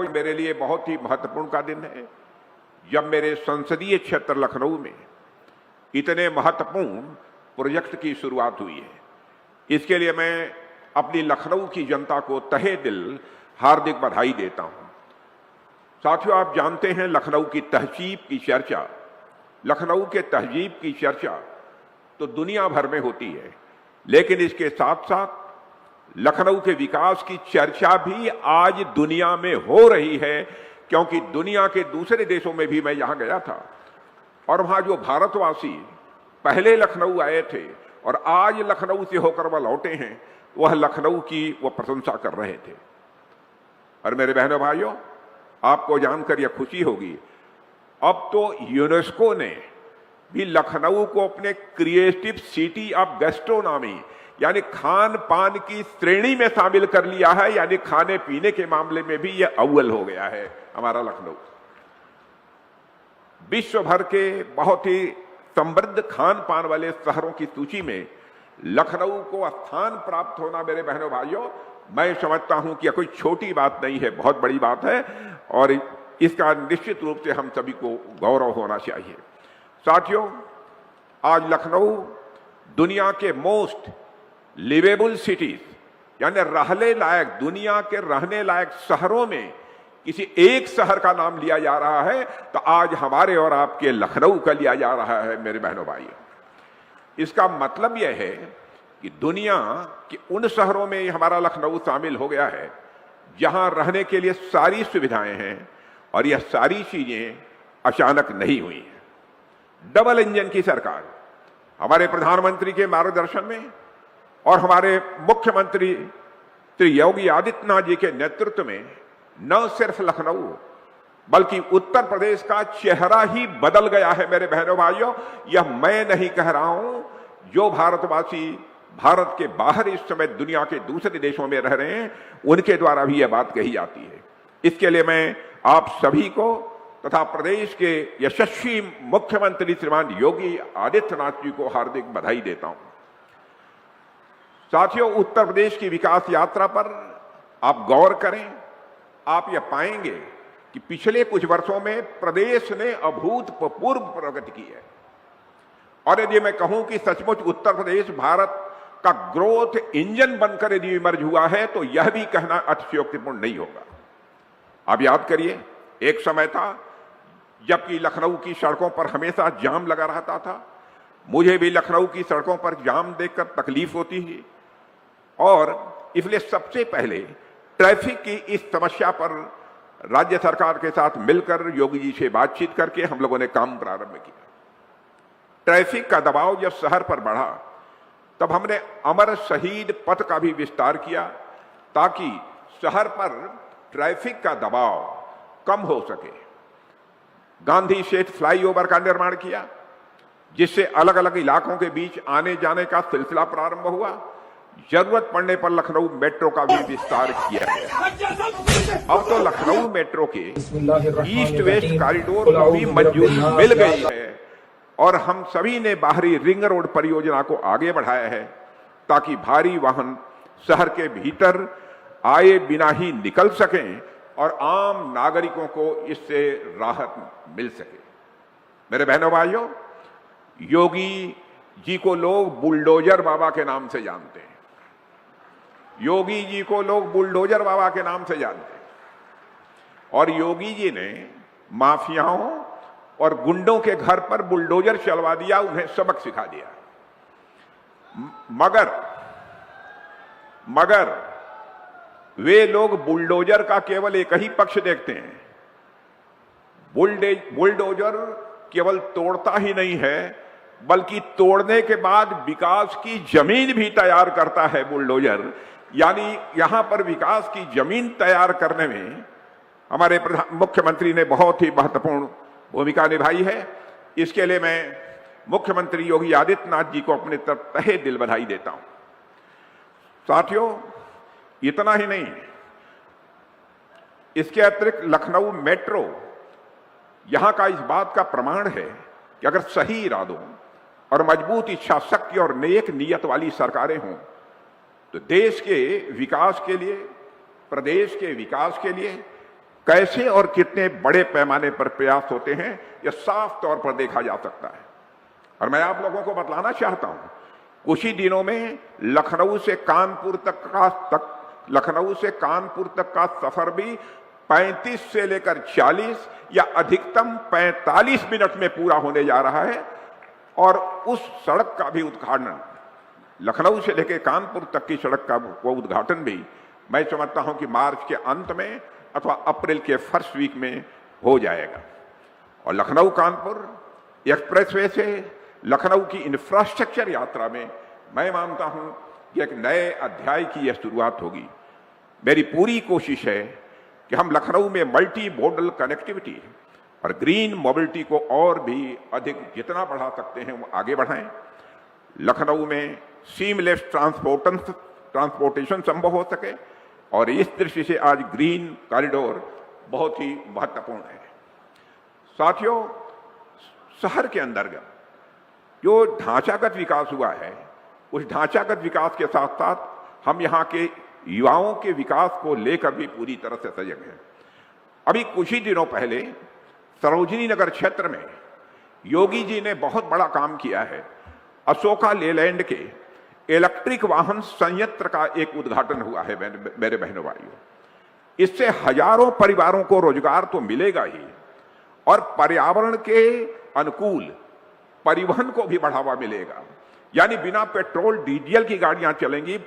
मेरे लिए बहुत ही महत्वपूर्ण का दिन है जब मेरे संसदीय क्षेत्र लखनऊ में इतने महत्वपूर्ण प्रोजेक्ट की शुरुआत हुई है। इसके लिए मैं अपनी लखनऊ की जनता को तहे दिल हार्दिक बधाई देता हूं। साथियों, आप जानते हैं लखनऊ की तहजीब की चर्चा, लखनऊ के तहजीब की चर्चा तो दुनिया भर में होती है, लेकिन इसके साथ साथ लखनऊ के विकास की चर्चा भी आज दुनिया में हो रही है, क्योंकि दुनिया के दूसरे देशों में भी मैं यहां गया था और वहां जो भारतवासी पहले लखनऊ आए थे और आज लखनऊ से होकर वह लौटे हैं, वह लखनऊ की वह प्रशंसा कर रहे थे। और मेरे बहनों भाइयों, आपको जानकर यह खुशी होगी, अब तो यूनेस्को ने भी लखनऊ को अपने क्रिएटिव सिटी ऑफ गैस्ट्रोनॉमी यानी खान पान की श्रेणी में शामिल कर लिया है। यानी खाने पीने के मामले में भी यह अव्वल हो गया है हमारा लखनऊ। विश्व भर के बहुत ही समृद्ध खान पान वाले शहरों की सूची में लखनऊ को स्थान प्राप्त होना, मेरे बहनों भाइयों, मैं समझता हूं कि यह कोई छोटी बात नहीं है, बहुत बड़ी बात है और इसका निश्चित रूप से हम सभी को गौरव होना चाहिए। साथियों, आज लखनऊ दुनिया के मोस्ट लिवेबल सिटीज यानी रहने लायक, दुनिया के रहने लायक शहरों में किसी एक शहर का नाम लिया जा रहा है तो आज हमारे और आपके लखनऊ का लिया जा रहा है, मेरे बहनों भाइयों। इसका मतलब यह है कि दुनिया के उन शहरों में हमारा लखनऊ शामिल हो गया है जहां रहने के लिए सारी सुविधाएं हैं और यह सारी चीजें अचानक नहीं हुई हैं। डबल इंजन की सरकार हमारे प्रधानमंत्री के मार्गदर्शन में और हमारे मुख्यमंत्री श्री योगी आदित्यनाथ जी के नेतृत्व में न सिर्फ लखनऊ बल्कि उत्तर प्रदेश का चेहरा ही बदल गया है, मेरे बहनों भाइयों। यह मैं नहीं कह रहा हूं, जो भारतवासी भारत के बाहर इस समय दुनिया के दूसरे देशों में रह रहे हैं उनके द्वारा भी यह बात कही जाती है। इसके लिए मैं आप सभी को तथा प्रदेश के यशस्वी मुख्यमंत्री श्रीमान योगी आदित्यनाथ जी को हार्दिक बधाई देता हूं। साथियों, उत्तर प्रदेश की विकास यात्रा पर आप गौर करें, आप यह पाएंगे कि पिछले कुछ वर्षों में प्रदेश ने अभूतपूर्व प्रगति की है। और यदि मैं कहूं कि सचमुच उत्तर प्रदेश भारत का ग्रोथ इंजन बनकर यदि इमर्ज हुआ है तो यह भी कहना अतिशयोक्तिपूर्ण नहीं होगा। आप याद करिए, एक समय था जबकि लखनऊ की सड़कों पर हमेशा जाम लगा रहता था। मुझे भी लखनऊ की सड़कों पर जाम देखकर तकलीफ होती थी और इसलिए सबसे पहले ट्रैफिक की इस समस्या पर राज्य सरकार के साथ मिलकर योगी जी से बातचीत करके हम लोगों ने काम प्रारंभ किया। ट्रैफिक का दबाव जब शहर पर बढ़ा तब हमने अमर शहीद पथ का भी विस्तार किया ताकि शहर पर ट्रैफिक का दबाव कम हो सके। गांधी सेतु फ्लाईओवर का निर्माण किया जिससे अलग अलग इलाकों के बीच आने जाने का सिलसिला प्रारंभ हुआ। जरूरत पड़ने पर लखनऊ मेट्रो का भी विस्तार किया गया। अब तो लखनऊ मेट्रो के ईस्ट वेस्ट कॉरिडोर को भी मंजूरी मिल गई है और हम सभी ने बाहरी रिंग रोड परियोजना को आगे बढ़ाया है ताकि भारी वाहन शहर के भीतर आए बिना ही निकल सकें और आम नागरिकों को इससे राहत मिल सके। मेरे बहनों भाइयों, योगी जी को लोग बुलडोजर बाबा के नाम से जानते हैं। योगी जी को लोग बुलडोजर बाबा के नाम से जानते हैं और योगी जी ने माफियाओं और गुंडों के घर पर बुलडोजर चलवा दिया, उन्हें सबक सिखा दिया। मगर वे लोग बुलडोजर का केवल एक ही पक्ष देखते हैं। बुलडोजर केवल तोड़ता ही नहीं है बल्कि तोड़ने के बाद विकास की जमीन भी तैयार करता है बुलडोजर। यानी यहां पर विकास की जमीन तैयार करने में हमारे मुख्यमंत्री ने बहुत ही महत्वपूर्ण भूमिका निभाई है। इसके लिए मैं मुख्यमंत्री योगी आदित्यनाथ जी को अपने तरफ तहे दिल बधाई देता हूं। साथियों, इतना ही नहीं, इसके अतिरिक्त लखनऊ मेट्रो यहां का इस बात का प्रमाण है कि अगर सही इरादों और मजबूत इच्छा शक्ति और नेक नियत वाली सरकारें हों तो देश के विकास के लिए, प्रदेश के विकास के लिए कैसे और कितने बड़े पैमाने पर प्रयास होते हैं, यह साफ तौर पर देखा जा सकता है। और मैं आप लोगों को बतलाना चाहता हूं, कुछ ही दिनों में लखनऊ से कानपुर तक का सफर भी 35 से लेकर 40 या अधिकतम 45 मिनट में पूरा होने जा रहा है। और उस सड़क का भी उद्घाटन, लखनऊ से लेकर कानपुर तक की सड़क का वो उद्घाटन भी मैं समझता हूं कि मार्च के अंत में अथवा अप्रैल के फर्स्ट वीक में हो जाएगा। और लखनऊ कानपुर एक्सप्रेसवे से लखनऊ की इंफ्रास्ट्रक्चर यात्रा में मैं मानता हूं कि एक नए अध्याय की यह शुरुआत होगी। मेरी पूरी कोशिश है कि हम लखनऊ में मल्टी मोडल कनेक्टिविटी और ग्रीन मोबिलिटी को और भी अधिक जितना बढ़ा सकते हैं वो आगे बढ़ाएं। लखनऊ में सीमलेस ट्रांसपोर्टेशन संभव हो सके, और इस दृष्टि से आज ग्रीन कॉरिडोर बहुत ही महत्वपूर्ण है। साथियों, शहर के अंतर्गत जो ढांचागत विकास हुआ है, उस ढांचागत विकास के साथ साथ हम यहाँ के युवाओं के विकास को लेकर भी पूरी तरह से सजग हैं। अभी कुछ ही दिनों पहले सरोजनी नगर क्षेत्र में योगी जी ने बहुत बड़ा काम किया है। अशोका लेलैंड के इलेक्ट्रिक वाहन संयंत्र का एक उद्घाटन हुआ है मेरे बहनों भाइयों। इससे हजारों परिवारों को रोजगार तो मिलेगा ही, और पर्यावरण के अनुकूल परिवहन को भी बढ़ावा मिलेगा। यानी बिना पेट्रोल डीजल की गाड़ियां चलेंगी,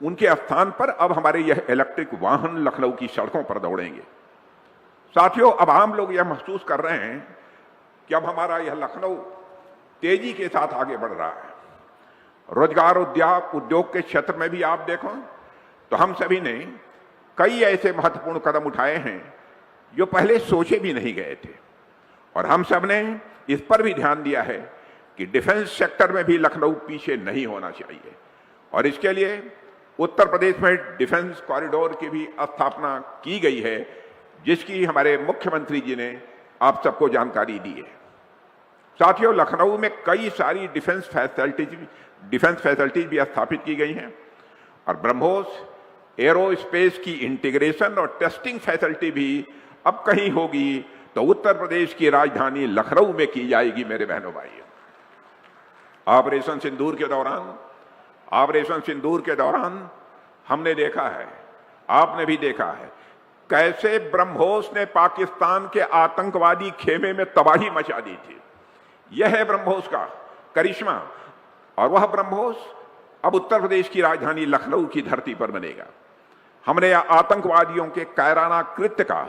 उनके स्थान पर अब हमारे यह इलेक्ट्रिक वाहन लखनऊ की सड़कों पर दौड़ेंगे। साथियों, अब आम लोग यह महसूस कर रहे हैं कि अब हमारा यह लखनऊ तेजी के साथ आगे बढ़ रहा है। रोजगार उद्योग के क्षेत्र में भी आप देखो तो हम सभी ने कई ऐसे महत्वपूर्ण कदम उठाए हैं जो पहले सोचे भी नहीं गए थे। और हम सब ने इस पर भी ध्यान दिया है कि डिफेंस सेक्टर में भी लखनऊ पीछे नहीं होना चाहिए। और इसके लिए उत्तर प्रदेश में डिफेंस कॉरिडोर की भी स्थापना की गई है, जिसकी हमारे मुख्यमंत्री जी ने आप सबको जानकारी दी है। साथियों, लखनऊ में कई सारी डिफेंस फैसिलिटीज भी स्थापित की गई हैं, और ब्रह्मोस एरोस्पेस की इंटीग्रेशन और टेस्टिंग फैसिलिटी भी अब कहीं होगी तो उत्तर प्रदेश की राजधानी लखनऊ में की जाएगी। मेरे बहनों भाइयों, ऑपरेशन सिंदूर के दौरान हमने देखा है, आपने भी देखा है, कैसे ब्रह्मोस ने पाकिस्तान के आतंकवादी खेमे में तबाही मचा दी थी। यह है ब्रह्मोस का करिश्मा, और वह ब्रह्मोस अब उत्तर प्रदेश की राजधानी लखनऊ की धरती पर बनेगा। हमने आतंकवादियों के कायराना कृत्य का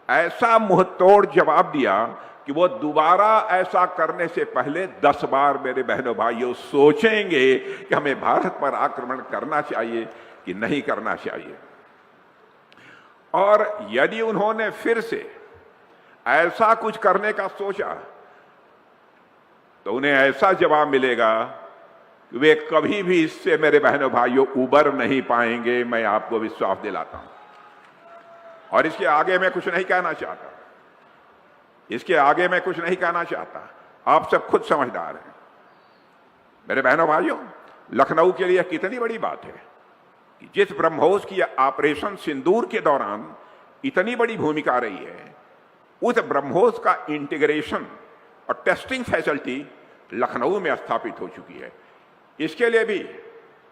ऐसा मुंहतोड़ जवाब दिया कि वो दोबारा ऐसा करने से पहले 10 बार मेरे बहनों भाइयों सोचेंगे कि हमें भारत पर आक्रमण करना चाहिए कि नहीं करना चाहिए। और यदि उन्होंने फिर से ऐसा कुछ करने का सोचा तो उन्हें ऐसा जवाब मिलेगा कि वे कभी भी इससे मेरे बहनों भाइयों उबर नहीं पाएंगे, मैं आपको विश्वास दिलाता हूं। और इसके आगे मैं कुछ नहीं कहना चाहता, आप सब खुद समझदार हैं। मेरे बहनों भाइयों, लखनऊ के लिए कितनी बड़ी बात है कि जिस ब्रह्मोस की ऑपरेशन सिंदूर के दौरान इतनी बड़ी भूमिका रही है, उस ब्रह्मोस का इंटीग्रेशन और टेस्टिंग फैसिलिटी लखनऊ में स्थापित हो चुकी है। इसके लिए भी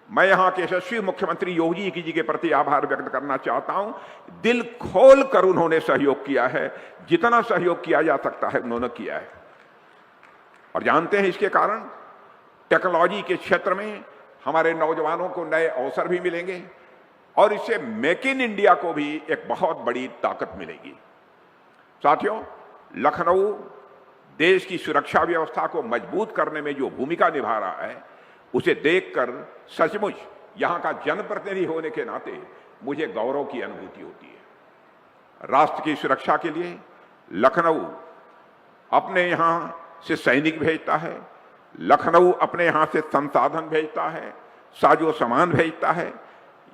मैं यहां के यशस्वी मुख्यमंत्री योगी जी के प्रति आभार व्यक्त करना चाहता हूं। दिल खोल कर उन्होंने सहयोग किया है, जितना सहयोग किया जा सकता है उन्होंने किया है। और जानते हैं, इसके कारण टेक्नोलॉजी के क्षेत्र में हमारे नौजवानों को नए अवसर भी मिलेंगे, और इससे मेक इन इंडिया को भी एक बहुत बड़ी ताकत मिलेगी। साथियों, लखनऊ देश की सुरक्षा व्यवस्था को मजबूत करने में जो भूमिका निभा रहा है, उसे देखकर सचमुच यहां का जनप्रतिनिधि होने के नाते मुझे गौरव की अनुभूति होती है। राष्ट्र की सुरक्षा के लिए लखनऊ अपने यहां से सैनिक भेजता है, लखनऊ अपने यहां से संसाधन भेजता है, साजो सामान भेजता है।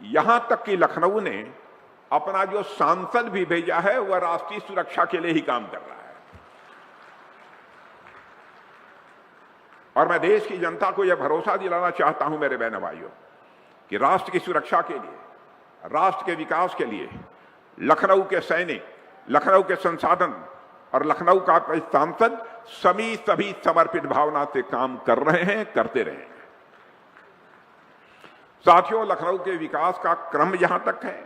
यहां तक कि लखनऊ ने अपना जो सांसद भी भेजा है वह राष्ट्रीय सुरक्षा के लिए ही काम कर रहा है। और मैं देश की जनता को यह भरोसा दिलाना चाहता हूं मेरे बहनों भाइयों कि राष्ट्र की सुरक्षा के लिए, राष्ट्र के विकास के लिए लखनऊ के सैनिक लखनऊ के संसाधन और लखनऊ का सांसद सभी समर्पित भावना से काम कर रहे हैं, करते रहे हैं। साथियों, लखनऊ के विकास का क्रम जहां तक है,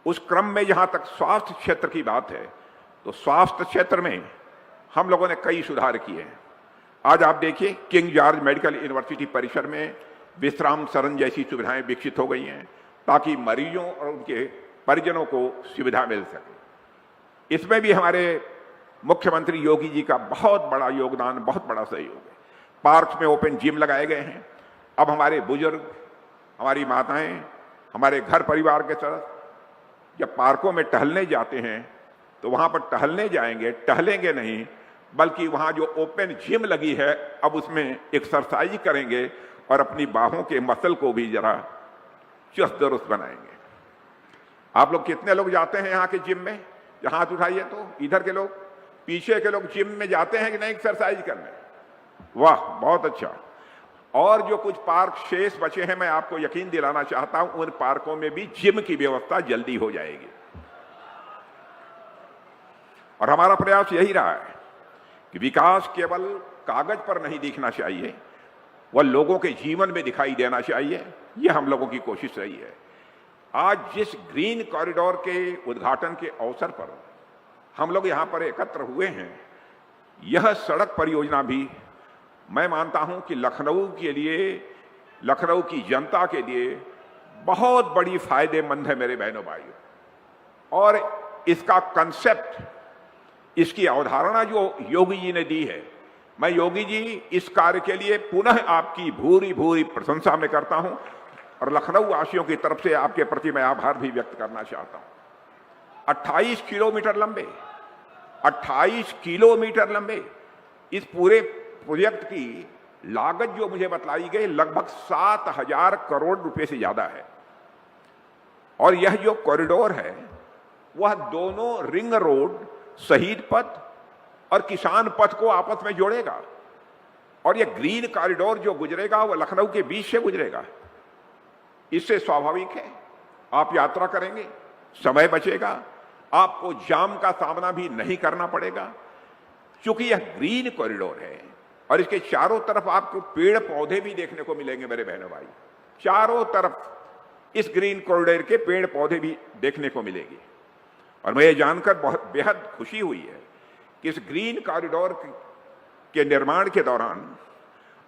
उस क्रम में जहां तक स्वास्थ्य क्षेत्र की बात है, तो स्वास्थ्य क्षेत्र में हम लोगों ने कई सुधार किए हैं। आज आप देखिए, किंग जॉर्ज मेडिकल यूनिवर्सिटी परिसर में विश्राम सरण जैसी सुविधाएं विकसित हो गई हैं ताकि मरीजों और उनके परिजनों को सुविधा मिल सके। इसमें भी हमारे मुख्यमंत्री योगी जी का बहुत बड़ा योगदान, बहुत बड़ा सहयोग है। पार्क्स में ओपन जिम लगाए गए हैं। अब हमारे बुजुर्ग, हमारी माताएं, हमारे घर परिवार के सदस्य जब पार्कों में टहलने जाते हैं तो वहां पर टहलने जाएंगे, टहलेंगे नहीं, बल्कि वहां जो ओपन जिम लगी है अब उसमें एक्सरसाइज करेंगे और अपनी बाहों के मसल को भी जरा चुस्त दुरुस्त बनाएंगे। आप लोग कितने लोग जाते हैं यहाँ के जिम में? यहाँ हाथ उठाइए तो। इधर के लोग, पीछे के लोग जिम में जाते हैं कि नहीं एक्सरसाइज करने? वाह, बहुत अच्छा। और जो कुछ पार्क शेष बचे हैं, मैं आपको यकीन दिलाना चाहता हूं उन पार्कों में भी जिम की व्यवस्था जल्दी हो जाएगी। और हमारा प्रयास यही रहा है कि विकास केवल कागज पर नहीं दिखना चाहिए, वह लोगों के जीवन में दिखाई देना चाहिए। यह हम लोगों की कोशिश रही है। आज जिस ग्रीन कॉरिडोर के उद्घाटन के अवसर पर हम लोग यहां पर एकत्र हुए हैं, यह सड़क परियोजना भी मैं मानता हूं कि लखनऊ के लिए, लखनऊ की जनता के लिए बहुत बड़ी फायदेमंद है मेरे बहनों भाइयों। और इसका कंसेप्ट, इसकी अवधारणा जो योगी जी ने दी है, मैं योगी जी इस कार्य के लिए पुनः आपकी भूरी भूरी प्रशंसा में करता हूं और लखनऊ वासियों की तरफ से आपके प्रति मैं आभार भी व्यक्त करना चाहता हूं। 28 किलोमीटर लंबे, 28 किलोमीटर लंबे इस पूरे प्रोजेक्ट की लागत जो मुझे बतलाई गई लगभग 7,000 करोड़ रुपए से ज्यादा है। और यह जो कॉरिडोर है वह दोनों रिंग रोड, शहीद पथ और किसान पथ को आपस में जोड़ेगा। और यह ग्रीन कॉरिडोर जो गुजरेगा वह लखनऊ के बीच से गुजरेगा। इससे स्वाभाविक है आप यात्रा करेंगे, समय बचेगा, आपको जाम का सामना भी नहीं करना पड़ेगा। क्योंकि यह ग्रीन कॉरिडोर है और इसके चारों तरफ आपको पेड़ पौधे भी देखने को मिलेंगे मेरे बहनों भाई। चारों तरफ इस ग्रीन कॉरिडोर के पेड़ पौधे भी देखने को मिलेंगे। और मुझे जानकर बहुत बेहद खुशी हुई है कि इस ग्रीन कॉरिडोर के निर्माण के दौरान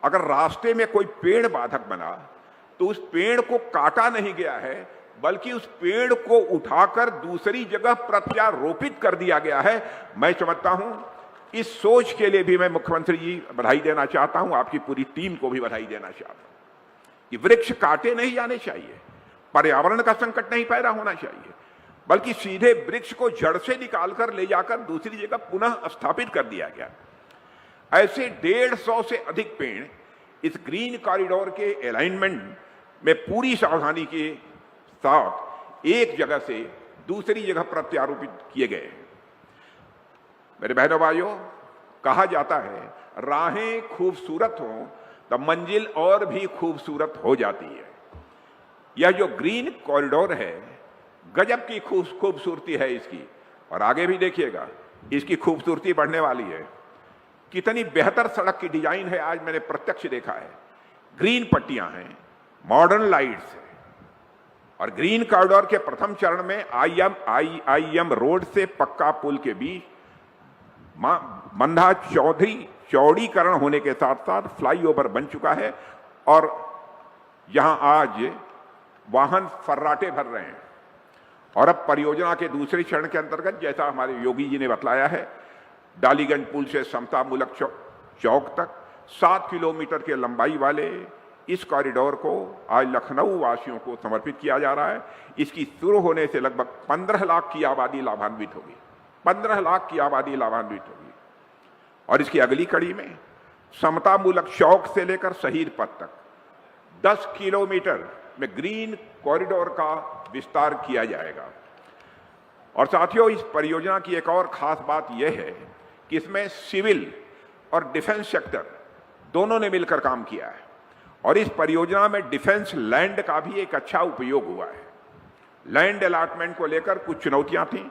अगर रास्ते में कोई पेड़ बाधक बना तो उस पेड़ को काटा नहीं गया है, बल्कि उस पेड़ को उठाकर दूसरी जगह प्रत्यारोपित कर दिया गया है। मैं समझता हूं इस सोच के लिए भी मैं मुख्यमंत्री जी बधाई देना चाहता हूं, आपकी पूरी टीम को भी बधाई देना चाहता हूं कि वृक्ष काटे नहीं जाने चाहिए, पर्यावरण का संकट नहीं पैदा होना चाहिए, बल्कि सीधे वृक्ष को जड़ से निकालकर ले जाकर दूसरी जगह पुनः स्थापित कर दिया गया। ऐसे 150 से अधिक पेड़ इस ग्रीन कॉरिडोर के अलाइनमेंट में पूरी सावधानी के साथ एक जगह से दूसरी जगह प्रत्यारोपित किए गए हैं। मेरे बहनों भाइयों, कहा जाता है राहें खूबसूरत हों तो मंजिल और भी खूबसूरत हो जाती है। यह जो ग्रीन कॉरिडोर है गजब की खूबसूरती है इसकी। और आगे भी देखिएगा इसकी खूबसूरती बढ़ने वाली है। कितनी बेहतर सड़क की डिजाइन है, आज मैंने प्रत्यक्ष देखा है। ग्रीन पट्टियां हैं, मॉडर्न लाइट्स है। और ग्रीन कॉरिडोर के प्रथम चरण में आईएम रोड से पक्का पुल के बीच मंधा चौड़ीकरण होने के साथ साथ फ्लाईओवर बन चुका है और यहां आज वाहन फर्राटे भर रहे हैं। और अब परियोजना के दूसरे चरण के अंतर्गत, जैसा हमारे योगी जी ने बतलाया है, डालीगंज पुल से समतामूलक चौक तक 7 किलोमीटर के लंबाई वाले इस कॉरिडोर को आज लखनऊ वासियों को समर्पित किया जा रहा है। इसकी शुरू होने से लगभग 15 लाख की आबादी लाभान्वित होगी। 15 लाख की आबादी लाभान्वित होगी। और इसकी अगली कड़ी में समतामूलक चौक से लेकर शहीद पथ तक 10 किलोमीटर में ग्रीन कॉरिडोर का विस्तार किया जाएगा। और साथियों, इस परियोजना की एक और खास बात यह है कि इसमें सिविल और डिफेंस सेक्टर दोनों ने मिलकर काम किया है। और इस परियोजना में डिफेंस लैंड का भी एक अच्छा उपयोग हुआ है। लैंड अलॉटमेंट को लेकर कुछ चुनौतियां थीं,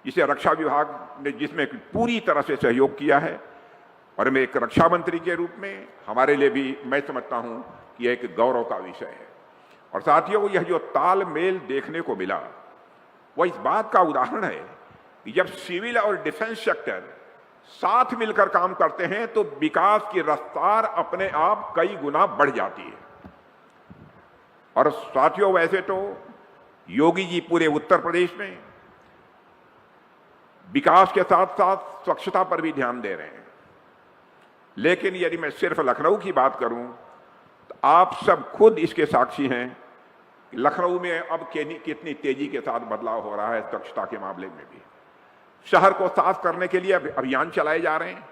जिसे रक्षा विभाग ने जिसमें पूरी तरह से सहयोग किया है, और मैं एक रक्षा मंत्री के रूप में हमारे लिए भी मैं समझता हूं कि यह एक गौरव का विषय है। और साथियों, यह जो तालमेल देखने को मिला वह इस बात का उदाहरण है कि जब सिविल और डिफेंस सेक्टर साथ मिलकर काम करते हैं तो विकास की रफ्तार अपने आप कई गुना बढ़ जाती है। और साथियों, वैसे तो योगी जी पूरे उत्तर प्रदेश में विकास के साथ साथ स्वच्छता पर भी ध्यान दे रहे हैं, लेकिन यदि मैं सिर्फ लखनऊ की बात करूं तो आप सब खुद इसके साक्षी हैं कि लखनऊ में अब कितनी तेजी के साथ बदलाव हो रहा है स्वच्छता के मामले में भी। शहर को साफ करने के लिए अभियान चलाए जा रहे हैं,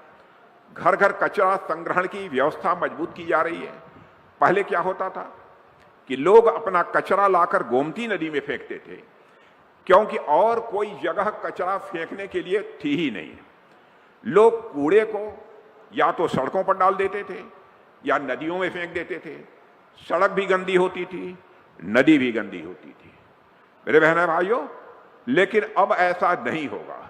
घर घर कचरा संग्रहण की व्यवस्था मजबूत की जा रही है। पहले क्या होता था कि लोग अपना कचरा लाकर गोमती नदी में फेंकते थे, क्योंकि और कोई जगह कचरा फेंकने के लिए थी ही नहीं। लोग कूड़े को या तो सड़कों पर डाल देते थे या नदियों में फेंक देते थे। सड़क भी गंदी होती थी, नदी भी गंदी होती थी। मेरे बहन भाइयों, लेकिन अब ऐसा नहीं होगा।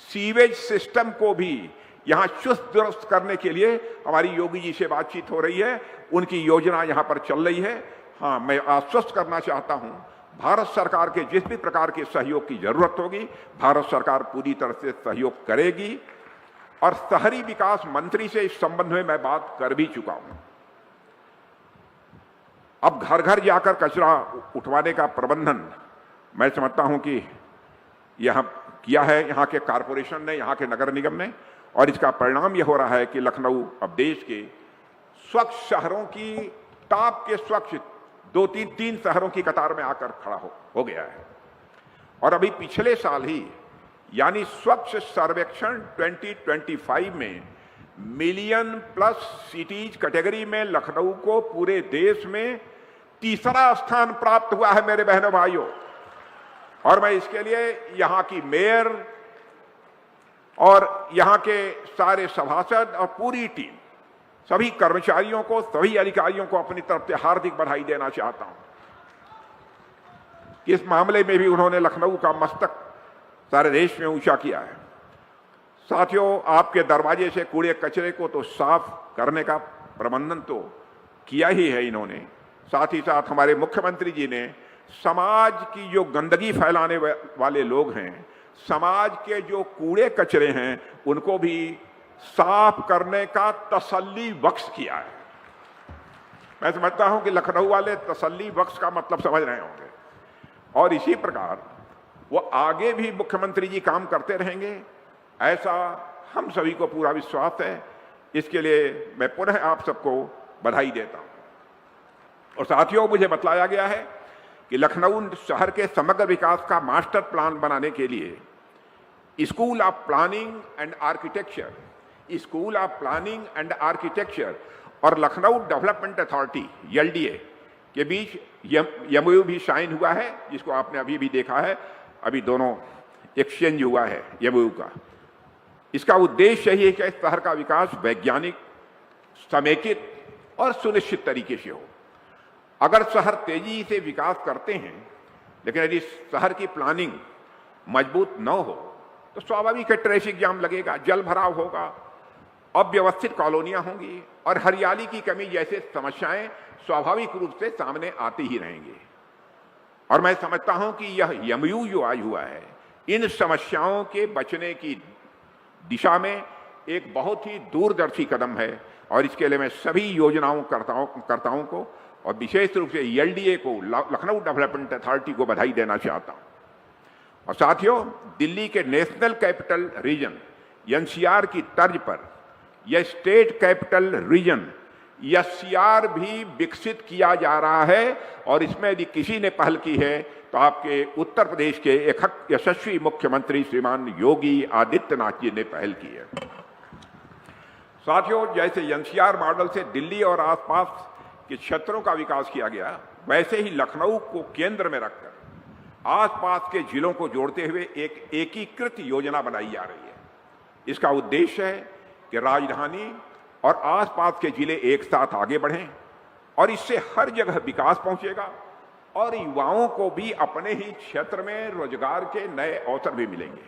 सीवेज सिस्टम को भी यहां चुस्त दुरुस्त करने के लिए हमारी योगी जी से बातचीत हो रही है, उनकी योजना यहां पर चल रही है। हाँ, मैं आश्वस्त करना चाहता हूं, भारत सरकार के जिस भी प्रकार के सहयोग की जरूरत होगी भारत सरकार पूरी तरह से सहयोग करेगी। और शहरी विकास मंत्री से इस संबंध में मैं बात कर भी चुका हूं। अब घर घर जाकर कचरा उठवाने का प्रबंधन मैं समझता हूं कि यहां किया है यहाँ के कारपोरेशन ने, यहाँ के नगर निगम ने, और इसका परिणाम यह हो रहा है कि लखनऊ अब देश के स्वच्छ शहरों की टॉप के स्वच्छ 2-3 शहरों की कतार में आकर खड़ा हो गया है। और अभी पिछले साल ही यानी स्वच्छ सर्वेक्षण 2025 में मिलियन प्लस सिटीज कैटेगरी में लखनऊ को पूरे देश में तीसरा स्थान प्राप्त हुआ है मेरे बहनों भाइयों। और मैं इसके लिए यहां की मेयर और यहां के सारे सभासद और पूरी टीम, सभी कर्मचारियों को, सभी अधिकारियों को अपनी तरफ से हार्दिक बधाई देना चाहता हूं। इस मामले में भी उन्होंने लखनऊ का मस्तक सारे देश में ऊंचा किया है। साथियों, आपके दरवाजे से कूड़े कचरे को तो साफ करने का प्रबंधन तो किया ही है इन्होंने, साथ ही साथ हमारे मुख्यमंत्री जी ने समाज की जो गंदगी फैलाने वाले लोग हैं, समाज के जो कूड़े कचरे हैं, उनको भी साफ करने का तसल्ली बख्श किया है। मैं समझता हूं कि लखनऊ वाले तसल्ली बख्श का मतलब समझ रहे होंगे, और इसी प्रकार वो आगे भी मुख्यमंत्री जी काम करते रहेंगे, ऐसा हम सभी को पूरा विश्वास है। इसके लिए मैं पुनः आप सबको बधाई देता हूं। और साथियों, मुझे बतलाया गया है कि लखनऊ शहर के समग्र विकास का मास्टर प्लान बनाने के लिए school of planning and architecture और लखनऊ डेवलपमेंट अथॉरिटी LDA के बीच MOU भी साइन हुआ है, जिसको आपने अभी भी देखा है। अभी दोनों एक्सचेंज हुआ है MOU का। इसका उद्देश्य यही है कि शहर का विकास वैज्ञानिक, समेकित और सुनिश्चित तरीके से हो। अगर शहर तेजी से विकास करते हैं, लेकिन यदि शहर की प्लानिंग मजबूत न हो तो स्वाभाविक है ट्रैफिक जाम लगेगा, जल भराव होगा, अव्यवस्थित कॉलोनियां होंगी और हरियाली की कमी जैसे समस्याएं स्वाभाविक रूप से सामने आती ही रहेंगी। और मैं समझता हूं कि यह MOU जो आज हुआ है, इन समस्याओं के बचने की दिशा में एक बहुत ही दूरदर्शी कदम है। और इसके लिए मैं सभी कर्ताओं को और विशेष रूप से LDA को, लखनऊ डेवलपमेंट अथॉरिटी को बधाई देना चाहता हूं। और साथियों, दिल्ली के नेशनल कैपिटल रीजन NCR की तर्ज पर यह स्टेट कैपिटल रीजन SCR भी विकसित किया जा रहा है। और इसमें यदि किसी ने पहल की है तो आपके उत्तर प्रदेश के एक यशस्वी मुख्यमंत्री श्रीमान योगी आदित्यनाथ जी ने पहल की है। साथियों, जैसे NCR मॉडल से दिल्ली और आसपास के क्षेत्रों का विकास किया गया, वैसे ही लखनऊ को केंद्र में रखकर आसपास के जिलों को जोड़ते हुए एक एकीकृत योजना बनाई जा रही है। इसका उद्देश्य है कि राजधानी और आसपास के जिले एक साथ आगे बढ़ें और इससे हर जगह विकास पहुंचेगा और युवाओं को भी अपने ही क्षेत्र में रोजगार के नए अवसर भी मिलेंगे।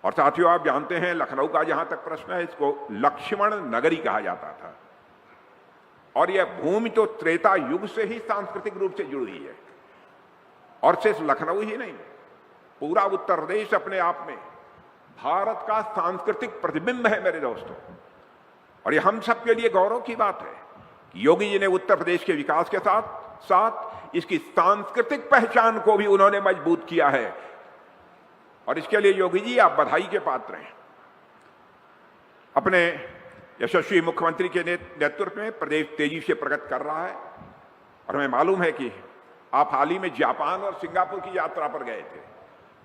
और साथियों, आप जानते हैं लखनऊ का जहां तक प्रश्न है, इसको लक्ष्मण नगरी कहा जाता था। और यह भूमि तो त्रेता युग से ही सांस्कृतिक रूप से जुड़ी हुई है। और सिर्फ लखनऊ ही नहीं, पूरा उत्तर प्रदेश अपने आप में भारत का सांस्कृतिक प्रतिबिंब है मेरे दोस्तों। और ये हम सब के लिए गौरव की बात है कि योगी जी ने उत्तर प्रदेश के विकास के साथ साथ इसकी सांस्कृतिक पहचान को भी उन्होंने मजबूत किया है। और इसके लिए योगी जी आप बधाई के पात्र हैं। अपने यशस्वी मुख्यमंत्री के नेतृत्व में प्रदेश तेजी से प्रगति कर रहा है। और हमें मालूम है कि आप हाल ही में जापान और सिंगापुर की यात्रा पर गए थे।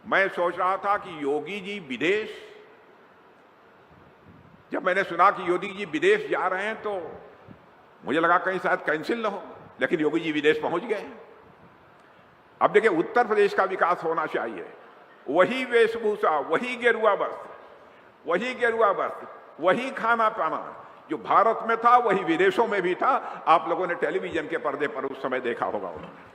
मैं सोच रहा था कि योगी जी विदेश, जब मैंने सुना कि योगी जी विदेश जा रहे हैं तो मुझे लगा कहीं शायद कैंसिल न हो, लेकिन योगी जी विदेश पहुंच गए। अब देखिए, उत्तर प्रदेश का विकास होना चाहिए। वही वेशभूषा, वही गेरुआ वस्त्र, वही खाना पाना जो भारत में था वही विदेशों में भी था। आप लोगों ने टेलीविजन के पर्दे पर उस समय देखा होगा। उन्होंने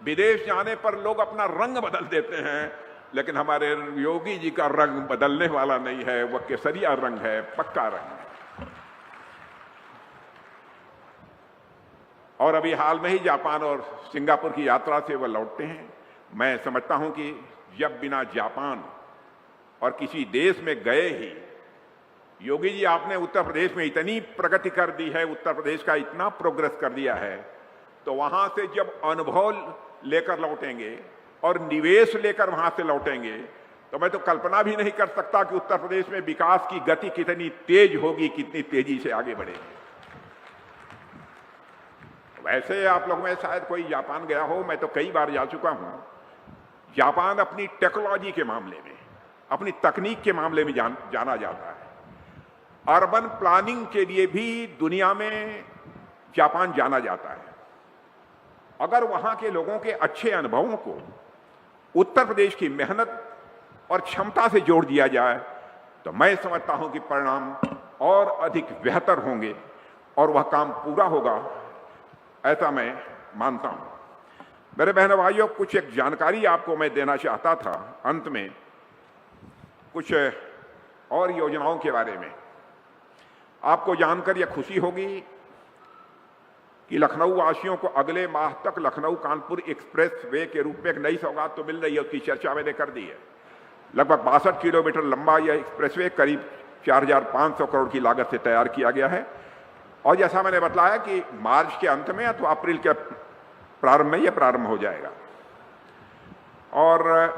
विदेश जाने पर लोग अपना रंग बदल देते हैं, लेकिन हमारे योगी जी का रंग बदलने वाला नहीं है। वह केसरिया रंग है, पक्का रंग है। और अभी हाल में ही जापान और सिंगापुर की यात्रा से वह लौटते हैं। मैं समझता हूं कि जब बिना जापान और किसी देश में गए ही योगी जी आपने उत्तर प्रदेश में इतनी प्रगति कर दी है, उत्तर प्रदेश का इतना प्रोग्रेस कर दिया है, तो वहां से जब अनुभव लेकर लौटेंगे और निवेश लेकर वहां से लौटेंगे तो मैं तो कल्पना भी नहीं कर सकता कि उत्तर प्रदेश में विकास की गति कितनी तेज होगी, कितनी तेजी से आगे बढ़ेगी। वैसे आप लोग में शायद कोई जापान गया हो, मैं तो कई बार जा चुका हूं। जापान अपनी टेक्नोलॉजी के मामले में, अपनी तकनीक के मामले में जाना जाता है। अर्बन प्लानिंग के लिए भी दुनिया में जापान जाना जाता है। अगर वहां के लोगों के अच्छे अनुभवों को उत्तर प्रदेश की मेहनत और क्षमता से जोड़ दिया जाए तो मैं समझता हूं कि परिणाम और अधिक बेहतर होंगे और वह काम पूरा होगा, ऐसा मैं मानता हूं। मेरे बहनों भाइयों, कुछ एक जानकारी आपको मैं देना चाहता था अंत में, कुछ और योजनाओं के बारे में। आपको जानकर यह खुशी होगी कि लखनऊ वासियों को अगले माह तक लखनऊ कानपुर एक्सप्रेस वे के रूप में एक नई सौगात तो मिल रही है, उसकी चर्चा मैंने कर दी है। लगभग 62 किलोमीटर लंबा यह एक्सप्रेस वे करीब 4,500 करोड़ की लागत से तैयार किया गया है। और जैसा मैंने बताया कि मार्च के अंत में अथवा अप्रैल के प्रारंभ में यह प्रारंभ हो जाएगा। और